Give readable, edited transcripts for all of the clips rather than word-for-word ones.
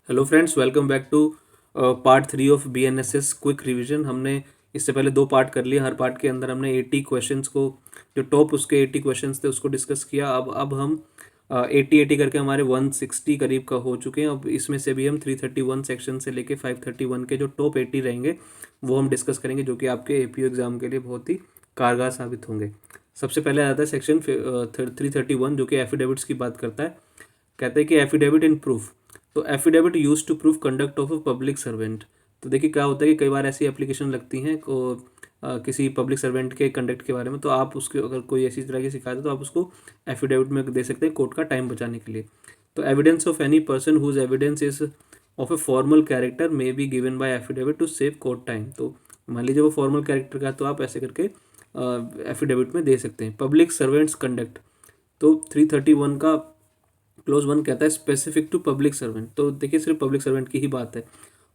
Hello friends, welcome back to part 3 of BNSS quick revision. हमने इससे पहले 2 part कर लिए। हर पार्ट के अंदर हमने 80 क्वेश्चंस को, जो टॉप उसके 80 क्वेश्चंस थे उसको डिस्कस किया। अब हम 80 करके हमारे 160 करीब का हो चुके हैं। अब इसमें से भी हम 331 सेक्शन से लेके 531 के जो टॉप 80 रहेंगे वो हम डिस्कस करेंगे, जो कि आपके APU एग्ज़ाम के लिए बहुत ही कारगर साबित होंगे। सबसे पहले आता है सेक्शन 331, जो कि एफिडेविट्स की बात करता है। कहते हैं कि एफिडेविट इन प्रूफ। तो affidavit use to prove conduct of a public servant. तो देखिए क्या होता है कि कई बार ऐसी एप्लीकेशन लगती हैं को किसी पब्लिक सर्वेंट के कंडक्ट के बारे में, तो आप उसके अगर कोई ऐसी तरह की शिकायत है तो आप उसको एफिडेविट में दे सकते हैं कोर्ट का टाइम बचाने के लिए। तो evidence of any person whose evidence is of a formal character may be given by affidavit to save court time. तो मान लीजिए वो फॉर्मल कैरेक्टर का है तो आप ऐसे करके एफिडेविट में दे सकते हैं। पब्लिक सर्वेंट्स कंडक्ट, तो 331 का क्लोज 1 कहता है स्पेसिफिक टू पब्लिक सर्वेंट। तो देखिए सिर्फ पब्लिक सर्वेंट की ही बात है।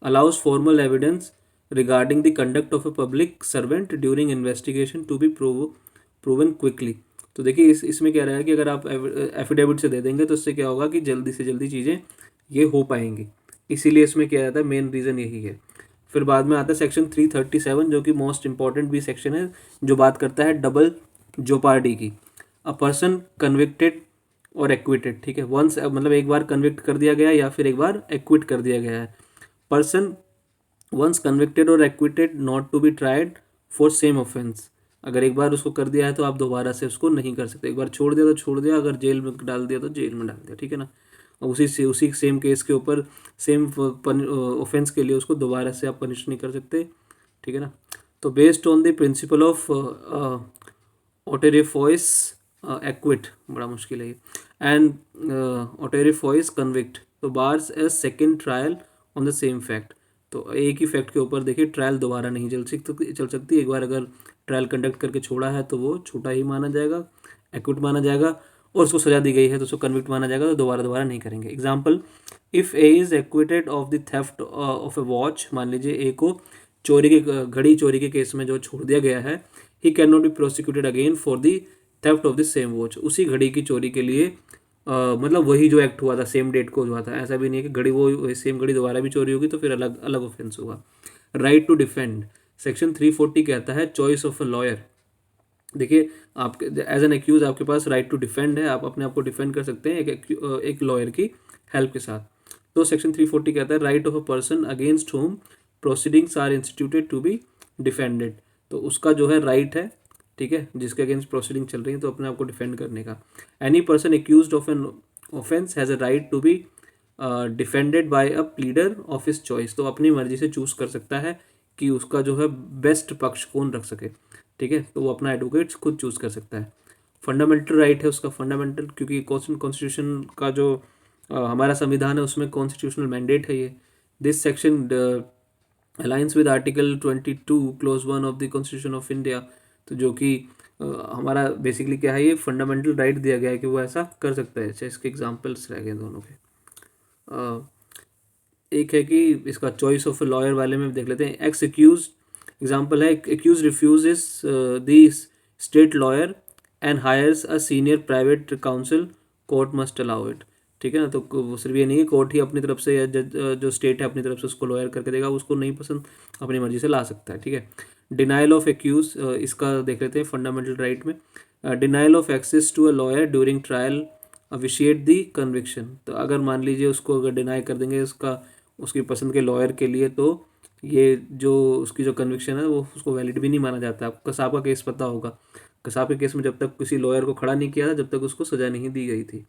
Allows formal evidence regarding the conduct of a public servant during investigation to be proven quickly. तो देखिए इसमें क्या रहा है कि अगर आप एफिडेविट से दे देंगे तो इससे क्या होगा कि जल्दी से जल्दी चीज़ें ये हो पाएंगी। इसीलिए इसमें क्या आता है, मेन रीज़न यही है। फिर बाद में आता है सेक्शन 337, जो कि मोस्ट इंपॉर्टेंट भी सेक्शन है, जो बात करता है डबल जोपार्डी की। अ पर्सन कन्विक्टेड और एक्विटेड, ठीक है, वंस मतलब एक बार कन्विक्ट कर दिया गया या फिर एक बार एक्विट कर दिया गया है। पर्सन वंस कन्विक्टेड और acquitted not to be tried for same offence. अगर एक बार उसको कर दिया है तो आप दोबारा से उसको नहीं कर सकते। एक बार छोड़ दिया तो छोड़ दिया, अगर जेल में डाल दिया तो जेल में डाल दिया, ठीक है ना। उसी सेम केस के ऊपर सेम ऑफेंस के लिए उसको दोबारा से आप पनिश नहीं कर सकते, ठीक है ना। तो based on the principle of autrefois acquit, बड़ा मुश्किल है ये, एंड ओटेरिफॉइस कन्विक्ट, तो bars a second trial on the same fact. तो एक ही फैक्ट के ऊपर देखिए ट्रायल दोबारा नहीं चल सकती। एक बार अगर ट्रायल कंडक्ट करके छोड़ा है तो वो छोटा ही माना जाएगा, एक्विट माना जाएगा, और उसको सजा दी गई है तो उसको कन्विक्ट माना जाएगा, तो दोबारा नहीं करेंगे। Example, if A is acquitted of the theft of A watch, मान लीजिए ए को चोरी के घड़ी चोरी के केस में जो छोड़ दिया गया है, he can not be prosecuted again for the theft of the same watch. उसी घड़ी की चोरी के लिए मतलब वही जो एक्ट हुआ था सेम डेट को हुआ था, ऐसा भी नहीं है कि घड़ी वो सेम घड़ी दोबारा भी चोरी होगी तो फिर अलग अलग ऑफेंस होगा। राइट टू डिफेंड, सेक्शन 340 कहता है चॉइस ऑफ अ लॉयर। देखिए आपके एज एन एक्यूज आपके पास राइट टू डिफेंड है, आप अपने आप को डिफेंड कर सकते हैं एक लॉयर की हेल्प के साथ। तो सेक्शन 340 कहता है right of a person against whom proceedings are instituted to be defended. तो उसका जो है राइट है, ठीक है, जिसके अगेंस्ट प्रोसीडिंग चल रही है तो अपने आप को डिफेंड करने का। Any person accuse of an offence has a right to be defended by a pleader of his choice. तो अपनी मर्जी से चूज कर सकता है कि उसका जो है बेस्ट पक्ष कौन रख सके, ठीक है, तो वो अपना एडवोकेट खुद चूज कर सकता है। फंडामेंटल राइट है उसका, फंडामेंटल क्योंकि कॉन्स्टिट्यूशन का जो हमारा संविधान है उसमें कॉन्स्टिट्यूशनल मैंडेट है ये। This section aligns with article 22 close 1 of the constitution of India. तो जो कि हमारा बेसिकली क्या है, ये फंडामेंटल राइट दिया गया है कि वो ऐसा कर सकता है। अच्छा, इसके एग्जाम्पल्स रह गए दोनों के। एक है कि इसका चॉइस ऑफ लॉयर वाले में देख लेते हैं। एक्स एक्यूज एग्जाम्पल है, accuse refuses the state lawyer and hires a senior private counsel, court must allow it, ठीक है ना। तो वो सिर्फ ये नहीं है कोर्ट ही अपनी तरफ से या जज जो स्टेट है अपनी तरफ से उसको लॉयर करके देगा, उसको नहीं पसंद अपनी मर्जी से ला सकता है, ठीक है। डिनाइल ऑफ एक्यूज, इसका देख लेते हैं फंडामेंटल राइट में। Denial of access to a lawyer during trial vitiate the conviction. तो अगर मान लीजिए उसको अगर डिनाई कर देंगे उसका उसकी पसंद के लॉयर के लिए, तो ये जो उसकी जो कन्विक्शन है वो उसको वैलिड भी नहीं माना जाता। आपको कसाब का केस पता होगा, कसाब के केस में जब तक किसी लॉयर को खड़ा नहीं किया था जब तक उसको सज़ा नहीं दी गई थी,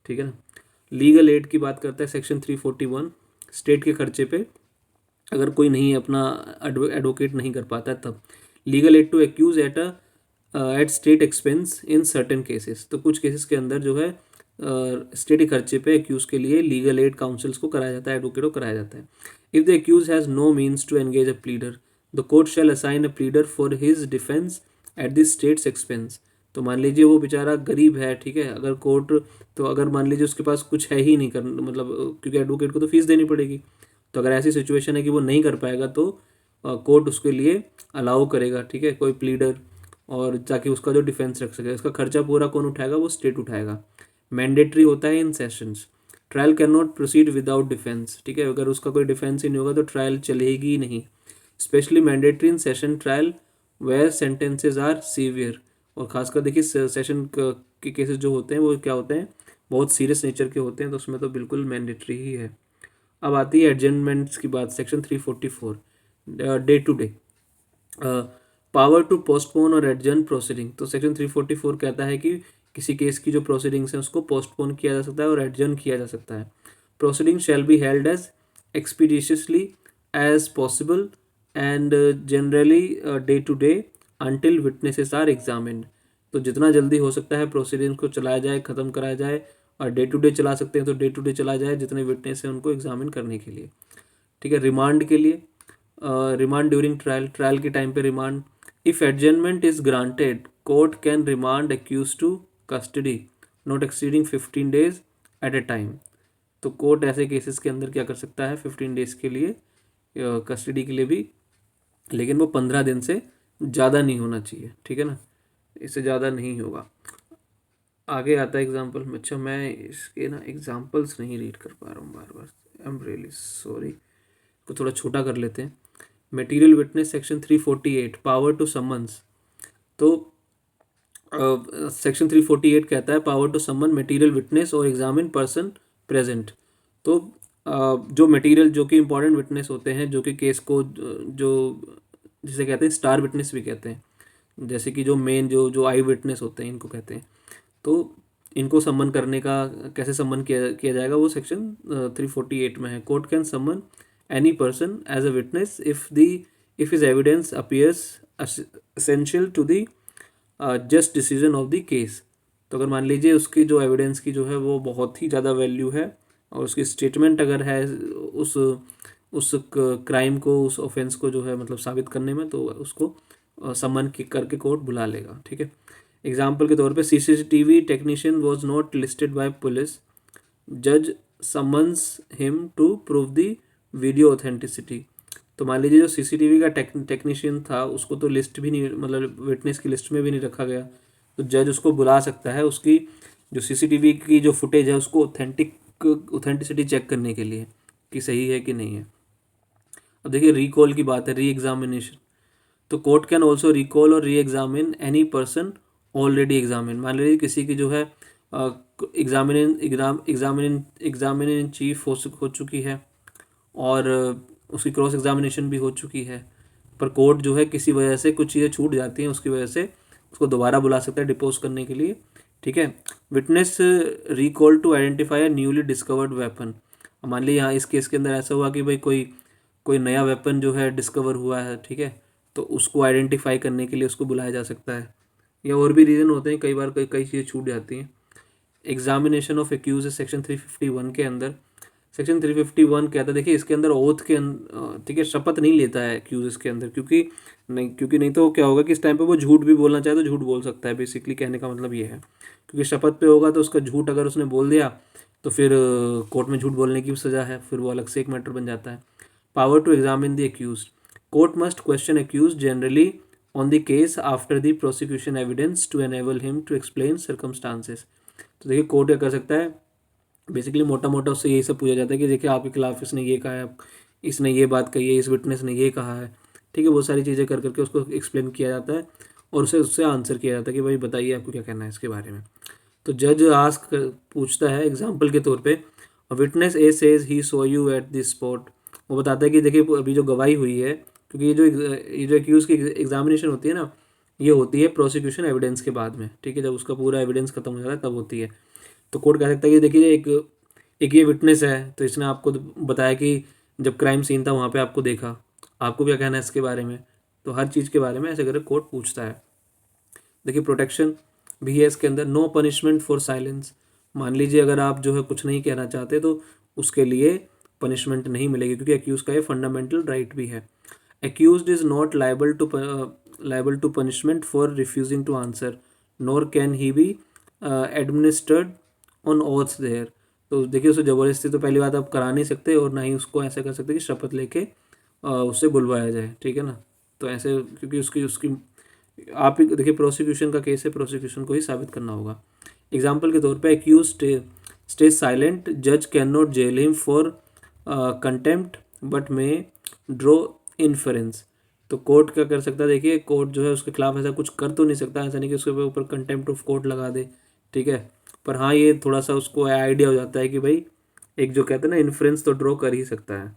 ठीक है ना। लीगल एड की बात करता है सेक्शन 341, स्टेट के खर्चे पे अगर कोई नहीं अपना एडवोकेट नहीं कर पाता तब। Legal aid to accuse at state expense in certain cases. तो कुछ केसेस के अंदर जो है स्टेट के खर्चे पे एक्यूज के लिए लीगल एड काउंसिल्स को कराया जाता है, एडवोकेट को कराया जाता है। If the accuse has no means to engage a pleader, the court shall assign a pleader for his defence at the state's expense. तो मान लीजिए वो बेचारा गरीब है, ठीक है, अगर कोर्ट, तो अगर मान लीजिए उसके पास कुछ है ही नहीं कर मतलब क्योंकि एडवोकेट को तो फीस देनी पड़ेगी, तो अगर ऐसी सिचुएशन है कि वो नहीं कर पाएगा तो कोर्ट उसके लिए अलाउ करेगा, ठीक है, कोई प्लीडर, और ताकि उसका जो डिफेंस रख सके। उसका खर्चा पूरा कौन उठाएगा, वो स्टेट उठाएगा। मैंडेटरी होता है in sessions. Trial can not proceed without defence, ठीक है, अगर उसका कोई डिफेंस ही नहीं होगा तो ट्रायल चलेगी ही नहीं। Specially mandatory in session trial where sentences are severe, और खासकर देखिए सेशन के केसेस जो होते हैं वो क्या होते हैं, बहुत सीरियस नेचर के होते हैं, तो उसमें तो बिल्कुल मैंडेटरी ही है। अब आती है एडजमेंट्स की बात, section 344 day to day power to postpone और एडजर्न प्रोसीडिंग। तो सेक्शन 344 कहता है कि किसी केस की जो प्रोसीडिंग्स हैं उसको पोस्टपोन किया जा सकता है और एडजर्न किया जा सकता है। Proceeding shall be held as expeditiously as possible and generally day to day until witnesses are examined. तो जितना जल्दी हो सकता है प्रोसीडिंग्स को चलाया जाए, ख़त्म कराया जाए, और डे टू डे चला सकते हैं तो डे टू डे चला जाए, जितने विटनेस हैं उनको एग्जामिन करने के लिए, ठीक है। रिमांड के लिए, रिमांड ड्यूरिंग ट्रायल, ट्रायल के टाइम पे remand. If adjournment is granted court can remand accuse to custody not exceeding 15 days at a time. तो कोर्ट ऐसे केसेस के अंदर क्या कर सकता है, 15 days के लिए कस्टडी के लिए भी, लेकिन वो 15 दिन से ज़्यादा नहीं होना चाहिए, ठीक है ना, इससे ज़्यादा नहीं होगा। आगे आता है एग्जाम्पल। अच्छा, मैं इसके ना एग्जाम्पल्स नहीं रीड कर पा रहा हूँ बार बार, आई एम रियली सॉरी, को थोड़ा छोटा कर लेते हैं। Material witness section 348 power to summons. तो सेक्शन 348 कहता है power to summon material witness और एग्जामिन पर्सन प्रेजेंट। तो जो मटेरियल, जो कि इंपॉर्टेंट विटनेस होते हैं, जो कि केस को जो जिसे कहते हैं स्टार विटनेस भी कहते हैं, जैसे कि जो मेन जो जो आई विटनेस होते हैं इनको कहते हैं, तो इनको सम्मन करने का कैसे सम्मन किया जाएगा वो सेक्शन 348 में है। Court can summon any person as a witness if his evidence appears essential to the just decision of the case. तो अगर मान लीजिए उसकी जो एविडेंस की जो है वो बहुत ही ज़्यादा वैल्यू है, और उसकी स्टेटमेंट अगर है उस क्राइम को, उस ऑफेंस को जो है मतलब साबित करने में, तो उसको सम्मन करके कोर्ट बुला लेगा, ठीक है। एग्जाम्पल के तौर पे CCTV technician was not listed by police, जज summons him to prove the video authenticity. तो मान लीजिए जो सीसीटीवी का टेक्नीशियन था उसको तो लिस्ट भी नहीं, मतलब विटनेस की लिस्ट में भी नहीं रखा गया, तो जज उसको बुला सकता है उसकी जो सीसीटीवी की जो फुटेज है उसको ऑथेंटिसिटी चेक करने के लिए कि सही है कि नहीं है। अब देखिए रिकॉल की बात है, री एग्जामिनेशन। तो कोर्ट कैन ऑल्सो रिकॉल और री examine any person already examine. मान लीजिए किसी की जो है एग्जामिन इन चीफ हो चुकी है और उसकी क्रॉस एग्जामिनेशन भी हो चुकी है, पर कोर्ट जो है किसी वजह से कुछ चीज़ें छूट जाती हैं, उसकी वजह से उसको दोबारा बुला सकता है डिपोज करने के लिए, ठीक है। Witness recall to identify a newly discovered weapon. मान लीजिए यहाँ इस केस के अंदर ऐसा हुआ कि भाई कोई नया वेपन जो है डिस्कवर हुआ है, ठीक है, तो उसको आइडेंटिफाई करने के लिए उसको बुलाया जा सकता है, या और भी रीज़न होते हैं, कई बार कई चीज़ें छूट जाती हैं। एग्जामिनेशन ऑफ एक्यूज सेक्शन 351 के अंदर, सेक्शन 351 कहता है, देखिए इसके अंदर ओथ के ठीक है, शपथ नहीं लेता है एक्यूज इसके अंदर, क्योंकि नहीं तो क्या होगा कि इस टाइम पे वो झूठ भी बोलना चाहे तो झूठ बोल सकता है, बेसिकली कहने का मतलब ये है, क्योंकि शपथ पे होगा तो उसका झूठ अगर उसने बोल दिया तो फिर कोर्ट में झूठ बोलने की भी सज़ा है, फिर वो अलग से एक मैटर बन जाता है। Power to examine the accuse, court must question accuse generally on the case after the prosecution evidence to enable him to explain circumstances. तो देखिए कोर्ट क्या कर सकता है, बेसिकली मोटा मोटा उससे यही सब पूछा जाता है कि देखिए आपके खिलाफ इसने ये कहा है, इसने ये बात कही है, इस विटनेस ने ये कहा है, ठीक है, वो सारी चीज़ें कर करके उसको एक्सप्लेन किया जाता है और उससे आंसर किया जाता है कि भाई बताइए आपको क्या कहना है इसके बारे में। तो जज आस्क पूछता है एग्जाम्पल के तौर पे, witness A says he so you at this spot. वो बताता है कि देखिए अभी जो गवाही हुई है, क्योंकि ये जो एक्यूज़ की एग्जामिनेशन होती है ना, ये होती है प्रोसिक्यूशन एविडेंस के बाद में, ठीक है, जब उसका पूरा एविडेंस खत्म हो जाता है तब होती है। तो कोर्ट कह सकता है कि देखिए एक ये विटनेस है, तो इसने आपको बताया कि जब क्राइम सीन था वहाँ पे आपको देखा, आपको क्या कहना है इसके बारे में। तो हर चीज़ के बारे में ऐसे करके कोर्ट पूछता है। देखिए प्रोटेक्शन भी है इसके अंदर, नो पनिशमेंट फॉर साइलेंस। मान लीजिए अगर आप जो है कुछ नहीं कहना चाहते तो उसके लिए पनिशमेंट नहीं मिलेगी, क्योंकि एक्यूज़ का ये फंडामेंटल राइट भी है। Accused is not liable to punishment for refusing to answer nor can he be administered on oaths there. तो देखिए उसको ज़बरदस्ती तो पहली बात आप करा नहीं सकते, और ना ही उसको ऐसा कर सकते कि शपथ लेके उससे बुलवाया जाए, ठीक है ना। तो ऐसे क्योंकि उसकी उसकी आप ही देखिए प्रोसिक्यूशन का केस है, प्रोसिक्यूशन को ही साबित करना होगा। एग्जाम्पल के तौर पे एक्यूज स्टे साइलेंट, जज can not jail him for contempt but may draw inference. तो कोर्ट क्या कर सकता है, देखिए कोर्ट जो है उसके खिलाफ ऐसा कुछ कर तो नहीं सकता, ऐसा नहीं कि उसके ऊपर कंटेम्प्ट ऑफ कोर्ट लगा दे, ठीक है। पर हाँ ये थोड़ा सा उसको आइडिया हो जाता है कि भाई एक जो कहते हैं ना इन्फ्रेंस तो ड्रॉ कर ही सकता है।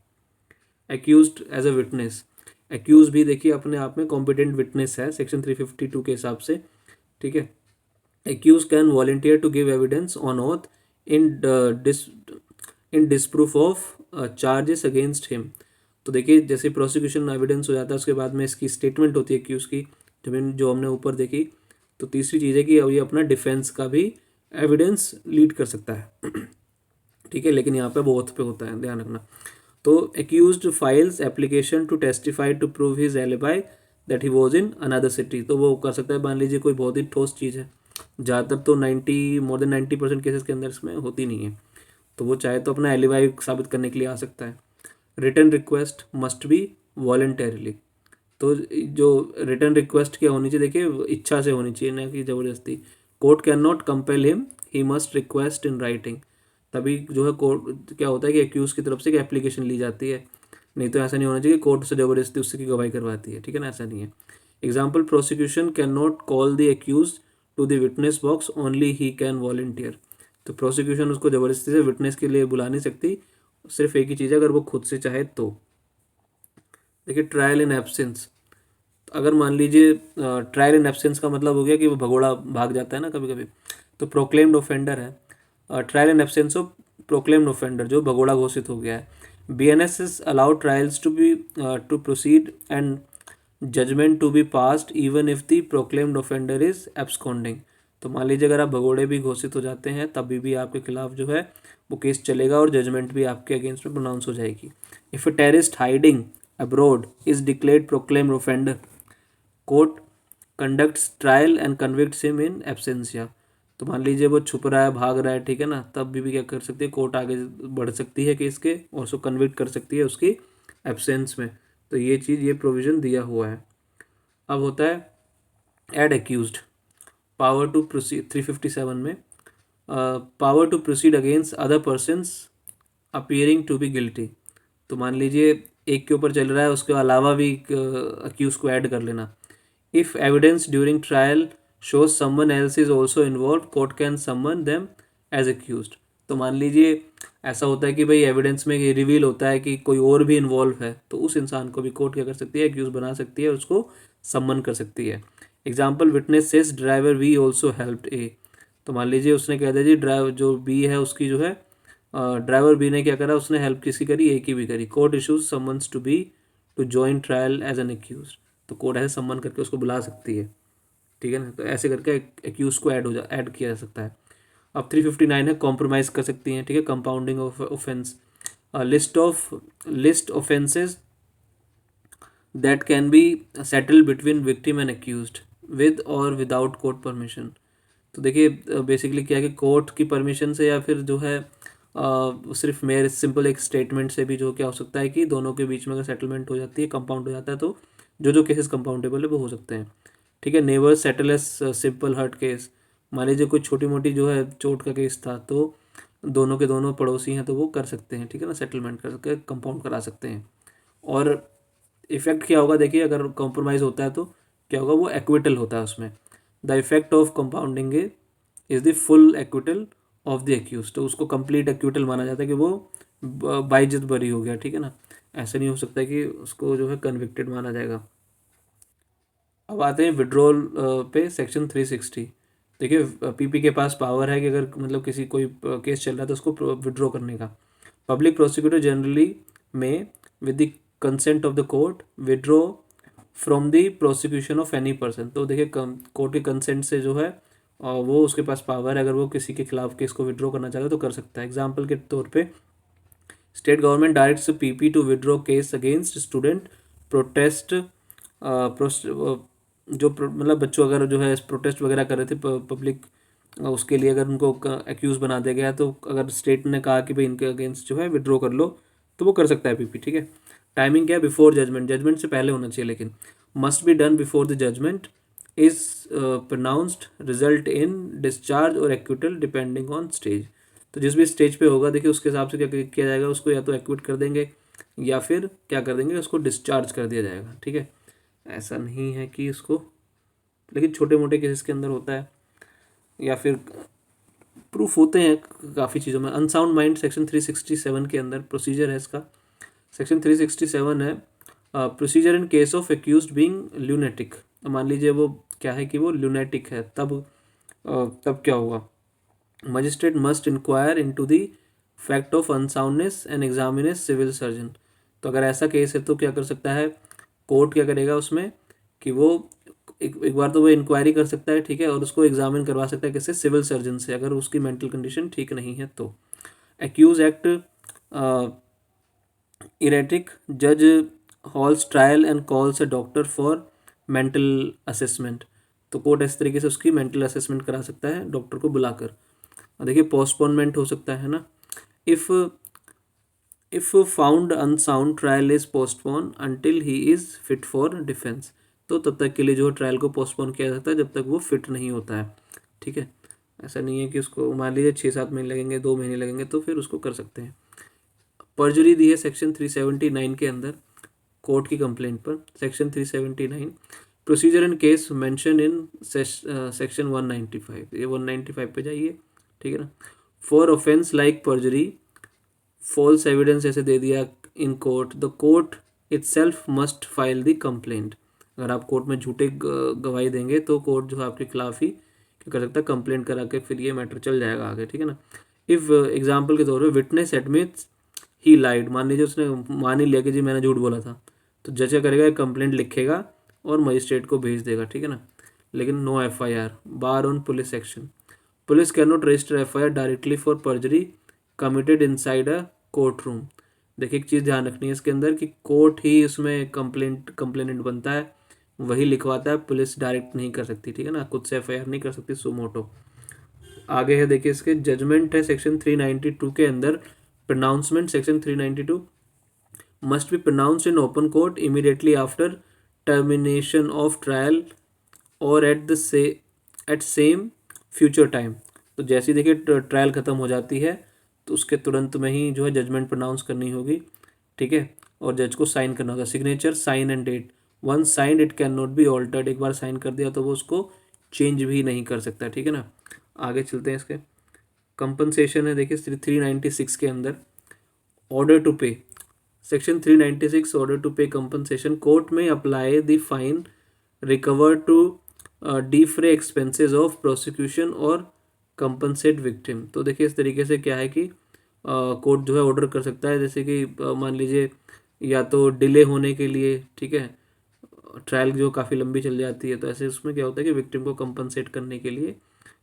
Accused as a witness, accuse भी देखिए अपने आप में कॉम्पिटेंट विटनेस है सेक्शन 352 के हिसाब से, ठीक है। Accused can volunteer to give evidence on oath in in disproof of charges against him. तो देखिए जैसे प्रोसिक्यूशन एविडेंस हो जाता है उसके बाद में इसकी स्टेटमेंट होती है एक्यूज की, जो हमने ऊपर देखी। तो तीसरी चीज़ है कि अब ये अपना डिफेंस का भी एविडेंस लीड कर सकता है ठीक है, लेकिन यहाँ पे बोथ पे होता है, ध्यान रखना। तो accused files application to testify to prove his alibi that he was in another city. तो वो कर सकता है, मान लीजिए कोई बहुत ही ठोस चीज़ है, ज़्यादातर तो 90 केसेस के अंदर इसमें होती नहीं है, तो वो चाहे तो अपना एलिबाई साबित करने के लिए आ सकता है। Return request must be voluntarily. तो जो रिटर्न रिक्वेस्ट क्या होनी चाहिए, देखिए इच्छा से होनी चाहिए, ना कि ज़बरदस्ती। Court can not compel him, he must request in writing. तभी जो है कोर्ट क्या होता है कि एक्यूज़ की तरफ से एप्लीकेशन ली जाती है, नहीं तो ऐसा नहीं होना चाहिए कोर्ट से ज़बरदस्ती उससे की गवाही करवाती है, ठीक है ना, ऐसा नहीं है। Example, prosecution can not call the accuse to the witness box, only he can volunteer. तो प्रोसिक्यूशन उसको ज़बरदस्ती से विटनेस के लिए बुला नहीं सकती, सिर्फ एक ही चीज़ है अगर वो खुद से चाहे तो। देखिए ट्रायल इन एब्सेंस, अगर मान लीजिए ट्रायल इन एब्सेंस का मतलब हो गया कि वो भगोड़ा भाग जाता है ना कभी कभी, तो प्रोक्लेम्ड ऑफेंडर है, trial in absence of proclaimed offender जो भगोड़ा घोषित हो गया है। BNSS allow trials to proceed and judgment to be passed even if the proclaimed offender is absconding. तो मान लीजिए अगर आप भगोड़े भी घोषित हो जाते हैं तभी भी आपके खिलाफ जो है वो केस चलेगा और जजमेंट भी आपके अगेंस्ट में प्रोनाउंस हो जाएगी। If a terrorist hiding abroad is declared proclaimed offender, court conducts trial and convicts him in absentia. तो मान लीजिए वो छुप रहा है, भाग रहा है, ठीक है ना, तब भी क्या कर सकती है कोर्ट, आगे बढ़ सकती है केस के और उसको कन्विक्ट कर सकती है उसकी एब्सेंस में। तो ये चीज़, ये प्रोविज़न दिया हुआ है। अब होता है add accused, power to proceed 357 में, power to proceed against other persons appearing to be guilty. तो मान लीजिए एक के ऊपर चल रहा है, उसके अलावा भी अक्यूज को ऐड कर लेना। If evidence during trial shows someone else is also involved, court can summon them as accused। तो मान लीजिए ऐसा होता है कि भाई एविडेंस में ये रिवील होता है कि कोई और भी इन्वॉल्व है, तो उस इंसान को भी कोर्ट क्या कर सकती है, एक्यूज बना सकती है, उसको सम्मन कर सकती है। Example, witness says driver we also helped A. तो मान लीजिए उसने कह दिया जी ड्राइवर जो बी है उसकी जो है ड्राइवर बी ने क्या करा, उसने हेल्प किसी करी, ए की भी करी। Court issues summons to B to join trial as an accuse. तो कोर्ट ऐसे सम्मन करके उसको बुला सकती है, ठीक है ना। तो ऐसे करके एक्यूज को ऐड किया जा सकता है। अब 359 है, कॉम्प्रोमाइज कर सकती हैं, ठीक है, compounding of offence, list offences that can be settle between victim and accused with और विदाउट कोर्ट परमिशन। तो देखिए बेसिकली क्या है कि कोर्ट की परमिशन से या फिर जो है सिर्फ मेरे सिंपल एक स्टेटमेंट से भी जो क्या हो सकता है कि दोनों के बीच में अगर सेटलमेंट हो जाती है, कंपाउंड हो जाता है, तो जो केसेस कंपाउंडेबल है वो हो सकते हैं, ठीक है। Never settle as simple hurt case, मान लीजिए कोई छोटी मोटी जो है चोट का केस था, तो दोनों के दोनों पड़ोसी हैं तो वो कर सकते हैं, ठीक है ना, सेटलमेंट कर सकते हैं, कंपाउंड करा सकते हैं। और इफेक्ट क्या होगा, देखिए अगर कॉम्प्रोमाइज़ होता है तो क्या होगा, वो एक्विटल होता है उसमें। The effect of compounding is the full acquittal of the accuse. तो उसको कंप्लीट एक्विटल माना जाता है कि वो बाइज्जत बरी हो गया, ठीक है ना। ऐसा नहीं हो सकता कि उसको जो है कन्विक्टेड माना जाएगा। अब आते हैं विड्रॉल पे, सेक्शन 360। देखिए पीपी के पास पावर है कि अगर मतलब किसी कोई केस चल रहा है तो उसको विड्रॉ करने का। पब्लिक प्रोसिक्यूटर जनरली में with the consent of the court withdraw from the prosecution of any person. तो देखिए कोर्ट के कंसेंट से जो है वो उसके पास पावर है, अगर वो किसी के खिलाफ केस को विड्रॉ करना चाहे तो कर सकता है। एग्जाम्पल के तौर पे state government directs PP two withdraw case against student protest, मतलब बच्चों अगर जो है प्रोटेस्ट वगैरह कर रहे थे पब्लिक, उसके लिए अगर उनको एक्यूज़ बना दिया गया, तो अगर स्टेट ने कहा कि भाई इनके अगेंस्ट जो है विड्रॉ कर लो, तो वो कर सकता है पीपी, ठीक है। टाइमिंग क्या है, बिफोर जजमेंट, जजमेंट से पहले होना चाहिए, लेकिन must be done before the judgment is pronounced, result in discharge और एक्विटल डिपेंडिंग ऑन स्टेज। तो जिस भी स्टेज पे होगा देखिए उसके हिसाब से क्या किया जाएगा, उसको या तो एक्विट कर देंगे या फिर क्या कर देंगे, उसको डिस्चार्ज कर दिया जाएगा। ठीक है, ऐसा नहीं है कि इसको, लेकिन छोटे मोटे केसेस के अंदर होता है, या फिर प्रूफ होते हैं काफ़ी चीज़ों में। अनसाउंड माइंड सेक्शन 367 के अंदर प्रोसीजर है इसका। सेक्शन 367 है procedure in case of accused being lunatic. मान लीजिए वो क्या है कि वो ल्यूनेटिक है, तब क्या होगा, magistrate must inquire into the fact of unsoundness and examines civil surgeon. तो अगर ऐसा केस है तो क्या कर सकता है कोर्ट, क्या करेगा उसमें कि वो एक बार तो वो इंक्वायरी कर सकता है, ठीक है, और उसको एग्जामिन करवा सकता है किससे, सिविल सर्जन से, अगर उसकी मेंटल कंडीशन ठीक नहीं है तो। एक्यूज एक्ट इरेटिक, जज halls trial and calls a doctor for mental assessment. तो कोर्ट इस तरीके से उसकी मेंटल असेसमेंट करा सकता है डॉक्टर को बुलाकर। देखिए पोस्टपोनमेंट हो सकता है ना, if if found unsound trial is postpone until he is fit for defence. तो तब तक के लिए जो ट्रायल को पोस्टपोन किया जाता है जब तक वो फिट नहीं होता है। ठीक है, ऐसा नहीं है कि उसको मान लीजिए 6-7 महीने लगेंगे, 2 महीने लगेंगे, तो फिर उसको कर सकते हैं। पर्जरी दी है सेक्शन 379 के अंदर कोर्ट की कंप्लेंट पर। Section 379 procedure in case mention in section 195, ये 195 पे जाइए। ठीक है ना, for offence like perjury false evidence ऐसे दे दिया in court, the court itself must file the complaint. अगर आप कोर्ट में झूठे गवाही देंगे तो कोर्ट जो है आपके खिलाफ ही क्या कर सकता है, कंप्लेंट करा के फिर ये मैटर चल जाएगा आगे। ठीक है ना, इफ़ एग्जाम्पल के तौर पर विटनेस एडमिट्स ही लाइड, मान लीजिए उसने मान ही लिया कि जी मैंने झूठ बोला था, तो जज क्या करेगा, कंप्लेंट लिखेगा और मजिस्ट्रेट को भेज देगा। ठीक है ना, लेकिन no FIR, bar on police action, police can not register FIR directly for perjury committed inside a court room. देखिए एक चीज़ ध्यान रखनी है इसके अंदर कि कोर्ट ही उसमें कंप्लेनेंट बनता है, वही लिखवाता है, पुलिस डायरेक्ट नहीं कर सकती। ठीक है ना, खुद से एफआईआर नहीं कर सकती सुमोटो। आगे है देखिए इसके जजमेंट है सेक्शन 392 के अंदर pronouncement. Section 392 must be pronounced in open court immediately after termination of trial और एट सेम फ्यूचर टाइम। तो जैसे ही देखिए ट्रायल ख़त्म हो जाती है तो उसके तुरंत में ही जो है जजमेंट प्रोनाउंस करनी होगी। ठीक है, और जज को साइन करना होगा, signature sign and date, once signed it can not be altered. एक बार साइन कर दिया तो वो उसको चेंज भी नहीं कर सकता। ठीक है ना, आगे चलते हैं इसके। कंपनसेशन है देखिए 396 के अंदर order to pay, section 396 order to pay compensation, court may apply the fine recover to defray expenses of prosecution और कंपनसेट विक्टिम। तो देखिए इस तरीके से क्या है कि कोर्ट जो है ऑर्डर कर सकता है, जैसे कि मान लीजिए या तो डिले होने के लिए, ठीक है, ट्रायल जो काफ़ी लंबी चल जाती है, तो ऐसे उसमें क्या होता है कि विक्टिम को कंपनसेट करने के लिए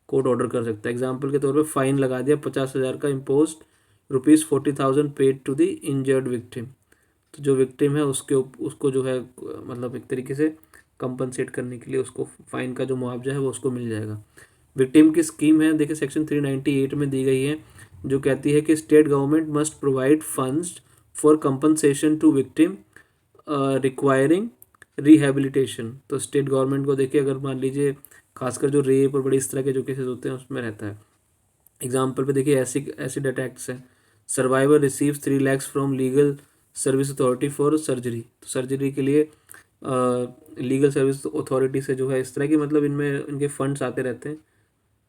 कोर्ट ऑर्डर कर सकता है। एग्जाम्पल के तौर पे फाइन लगा दिया 50,000 का, impose ₹40,000 paid to the injured victim. तो जो विक्टिम है उसको जो है मतलब एक तरीके से कंपनसेट करने के लिए उसको फाइन का जो मुआवजा है वो उसको मिल जाएगा। विक्टिम की स्कीम है देखिए सेक्शन 398 में दी गई है, जो कहती है कि state government must provide funds for compensation to victim requiring rehabilitation. तो स्टेट गवर्नमेंट को देखिए अगर मान लीजिए खासकर जो रेप और बड़े इस तरह के जो केसेस होते हैं उसमें रहता है। एग्जाम्पल पे देखिए एसिड अटैक्स है, survivor receives 3 lakhs from legal service authority for surgery. तो सर्जरी के लिए लीगल सर्विस अथॉरिटी से जो है इस तरह की मतलब इनमें इनके फंड्स आते रहते हैं।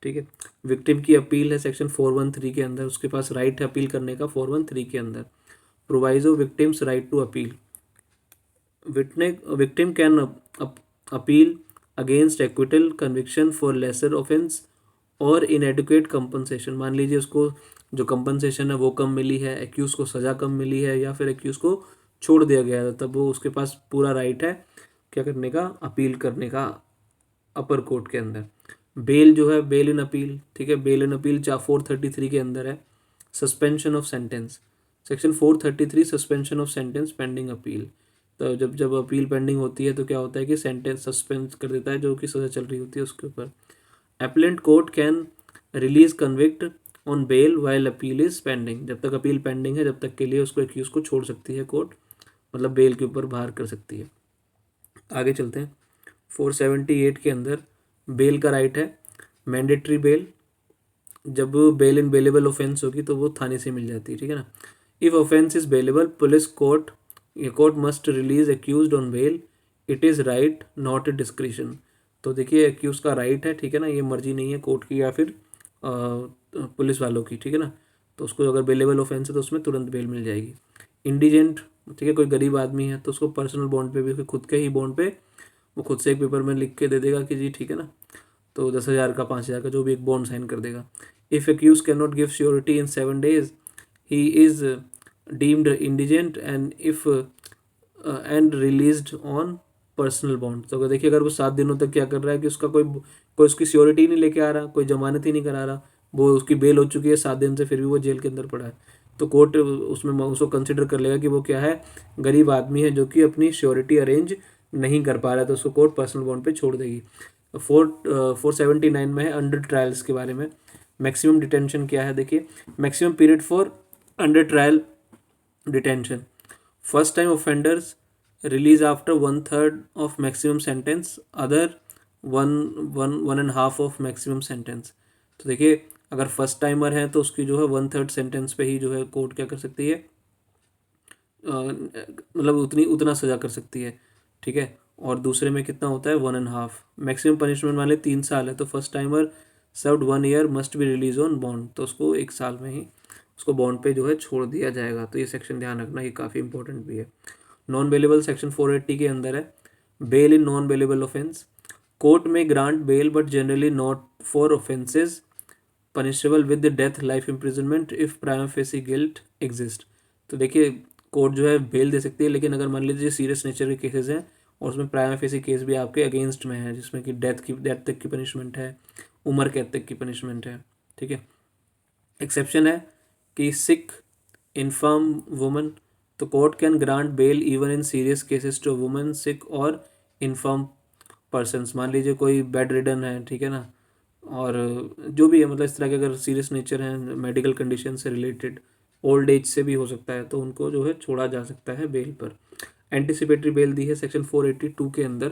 ठीक है, विक्टिम की अपील है सेक्शन 413 के अंदर, उसके पास राइट है अपील करने का 413 के अंदर। Proviso victim's right to appeal, victim can appeal against acquittal conviction for lesser offence और इनएडिक्वेट कंपनसेशन। मान लीजिए उसको जो कंपनसेशन है वो कम मिली है, एक्यूज़ को सज़ा कम मिली है, या फिर एक्यूज़ को छोड़ दिया गया है, तब वो उसके पास पूरा राइट है क्या करने का, अपील करने का अपर कोर्ट के अंदर। बेल जो है बेल इन अपील, ठीक है, बेल इन अपील 433 के अंदर है। Suspension of sentence, section 433 suspension of sentence pending appeal. तो जब जब अपील पेंडिंग होती है तो क्या होता है कि सेंटेंस सस्पेंड कर देता है जो कि सज़ा चल रही होती है उसके ऊपर। Appellate court can release convict on bail while appeal is pending, जब तक अपील पेंडिंग है जब तक के लिए उसको एक्यूज को छोड़ सकती है कोर्ट, मतलब बेल के ऊपर बाहर कर सकती है। आगे चलते हैं 478 के अंदर बेल का राइट है, मैंडेटरी बेल, जब बेल इन बेलेबल ऑफेंस होगी तो वो थाने से मिल जाती है, ठीक है ना। If offence is bailable police court must release accused on bail, it is right not a discretion. तो देखिए एक्यूज का राइट है, ठीक है ना, ये मर्जी नहीं है कोर्ट की या फिर पुलिस वालों की, ठीक है ना। तो उसको अगर बेलेबल ऑफेंस है तो उसमें तुरंत बेल मिल जाएगी। इंडिजेंट, ठीक है, कोई गरीब आदमी है तो उसको पर्सनल बॉन्ड पे भी, खुद के ही बॉन्ड पे वो खुद से एक पेपर में लिख के दे देगा कि जी ठीक है ना, तो 10,000 का 5,000 का जो भी एक बॉन्ड साइन कर देगा। If accuse can not give surety in 7 days he is deemed indigent and if and released on personal bond. तो अगर देखिए अगर वो 7 दिनों तक क्या कर रहा है कि उसका कोई कोई उसकी श्योरिटी नहीं लेके आ रहा, कोई जमानत ही नहीं करा रहा, वो उसकी बेल हो चुकी है 7 दिन से, फिर भी वो जेल के अंदर पड़ा है, तो कोर्ट उसमें उसको कंसिडर कर लेगा कि वो क्या है, गरीब आदमी है जो कि अपनी श्योरिटी अरेंज नहीं कर पा रहा है, तो उसको कोर्ट पर्सनल बॉन्ड पे छोड़ देगी। 479 में है अंडर ट्रायल्स के बारे में। मैक्सिमम डिटेंशन क्या है, देखिए maximum period for under trial detention, first time offenders release after 1/3 of maximum sentence, other one one 1.5 of maximum sentence. तो देखिए अगर फर्स्ट टाइमर है तो उसकी जो है 1/3 सेंटेंस पे ही जो है कोर्ट क्या कर सकती है, मतलब उतना सज़ा कर सकती है, ठीक है। और दूसरे में कितना होता है 1.5। मैक्सिमम पनिशमेंट वाले 3 साल है, तो first timer served 1 year must be release on bond, तो उसको 1 साल में ही उसको बॉन्ड पे जो है छोड़ दिया जाएगा। तो ये सेक्शन ध्यान रखना, ये काफ़ी इंपॉर्टेंट भी है। नॉन बेलेबल सेक्शन 480 के अंदर है bail in non bailable offence, court may grant bail but generally not for offences punishable with death life imprisonment if prima facie guilt exist. तो देखिए कोर्ट जो है बेल दे सकती है, लेकिन अगर मान लीजिए सीरियस नेचर के केसेस हैं और उसमें प्राइमा फेसी केस भी आपके अगेंस्ट में है, जिसमें कि डेथ तक की पनिशमेंट है, उम्र कैद तक की पनिशमेंट है, ठीक है। एक्सेप्शन है कि सिक इन्फर्म वुमन, तो court can grant bail even in serious cases to woman sick और इन्फर्म पर्सनस। मान लीजिए कोई बेड रिडन है, ठीक है ना, और जो भी है, मतलब इस तरह के अगर सीरियस नेचर है, मेडिकल कंडीशन से रिलेटेड, ओल्ड एज से भी हो सकता है, तो उनको जो है छोड़ा जा सकता है बेल पर। एंटिसिपेटरी बेल दी है सेक्शन 482 के अंदर।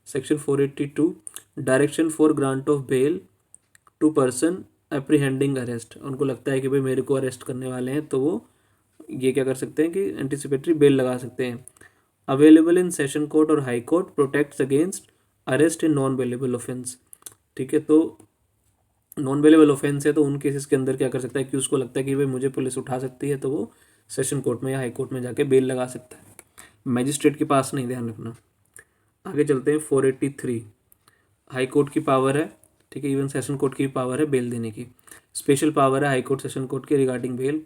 Section 482 direction for grant of bail to person apprehending arrest, उनको लगता है कि भाई मेरे को अरेस्ट करने वाले हैं, तो वो ये क्या कर सकते हैं कि एंटिसिपेटरी बेल लगा सकते हैं। अवेलेबल इन सेशन कोर्ट और high court, protects against arrest इन नॉन बेलेबल ऑफेंस, ठीक है। तो नॉन बेलेबल ऑफेंस है तो उन केसेस के अंदर क्या कर सकता है कि उसको लगता है कि भाई मुझे पुलिस उठा सकती है, तो वो सेशन कोर्ट में या हाई कोर्ट में जाके बेल लगा सकता है, मैजिस्ट्रेट के पास नहीं, ध्यान रखना। आगे चलते हैं 483, हाई कोर्ट की पावर है, ठीक है, इवन सेशन कोर्ट की भी पावर है बेल देने की। स्पेशल पावर है हाई कोर्ट सेशन कोर्ट की regarding bail,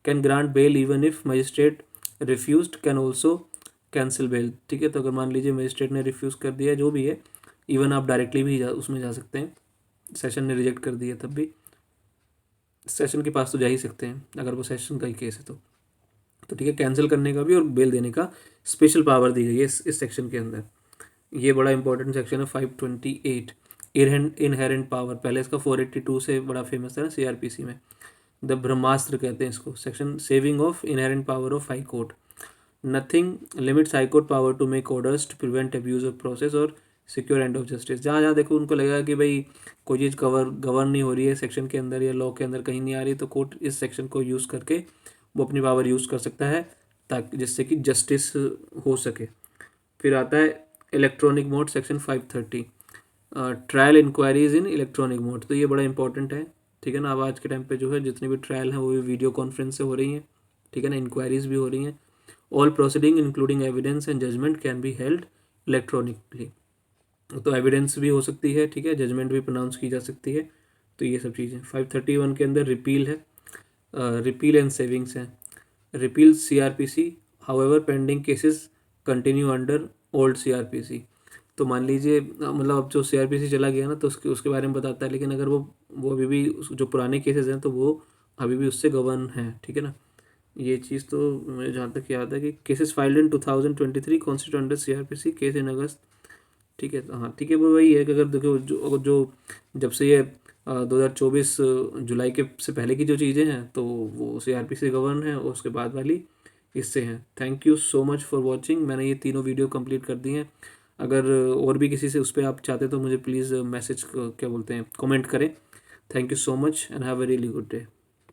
can grant bail even if magistrate refused, can also cancel bail, ठीक है। तो अगर मान लीजिए मजिस्ट्रेट ने रिफ्यूज़ कर दिया जो भी है, इवन आप डायरेक्टली भी उसमें जा सकते हैं, सेशन ने रिजेक्ट कर दिया तब भी सेशन के पास तो जा ही सकते हैं अगर वो सेशन का ही केस है तो ठीक है। कैंसिल करने का भी और बेल देने का स्पेशल पावर दी गई है इस सेक्शन के अंदर। ये बड़ा इंपॉर्टेंट सेक्शन है 528 इनहेरेंट पावर, पहले इसका 482 से बड़ा फेमस है ना सीआरपीसी में, द ब्रह्मास्त्र कहते हैं इसको। Section saving of inherent power of high court, nothing limits high court power to make orders to prevent abuse of process और सिक्योर एंड ऑफ जस्टिस। जहाँ जहाँ देखो उनको लगेगा कि भाई कोई चीज़ गवर्न नहीं हो रही है सेक्शन के अंदर या लॉ के अंदर कहीं नहीं आ रही, तो कोर्ट इस सेक्शन को यूज़ करके वो अपनी पावर यूज़ कर सकता है ताकि जिससे कि जस्टिस हो सके। फिर आता है electronic mode section 530, trial inquiries in electronic mode. तो ये बड़ा इंपॉर्टेंट है, ठीक है ना। अब आज के टाइम पे जो है जितनी भी ट्रायल हैं वो भी वीडियो कॉन्फ्रेंस से हो रही हैं, ठीक है ना, इंक्वायरीज भी हो रही हैं। All proceeding including evidence and judgment can be held electronically, तो एविडेंस भी हो सकती है, ठीक है, जजमेंट भी प्रोनाउंस की जा सकती है, तो ये सब चीज़ें। 531 के अंदर रिपील है, रिपील एंड सेविंग्स हैं। Repeal CrPC however pending cases continue under old CrPC. तो मान लीजिए मतलब अब जो सीआरपीसी चला गया ना तो उसके बारे में बताता है, लेकिन अगर वो अभी भी जो पुराने केसेस हैं तो वो अभी भी उससे गवर्न हैं, ठीक है ना। ये चीज़ तो मुझे जहाँ तक याद है कि cases filed in 2023 constitute under CrPC case in August, ठीक है। हाँ ठीक है, वो वही है कि अगर देखो जो जब से ये 2024 जुलाई के से पहले की जो चीज़ें हैं तो वो सीआरपीसी गवर्न है और उसके बाद वाली इससे हैं। Thank you so much for watching. मैंने ये तीनों वीडियो कंप्लीट कर दी हैं। अगर और भी किसी से उस पर आप चाहते तो मुझे प्लीज़ मैसेज क्या बोलते हैं कमेंट करें, thank you so much and have a really good day.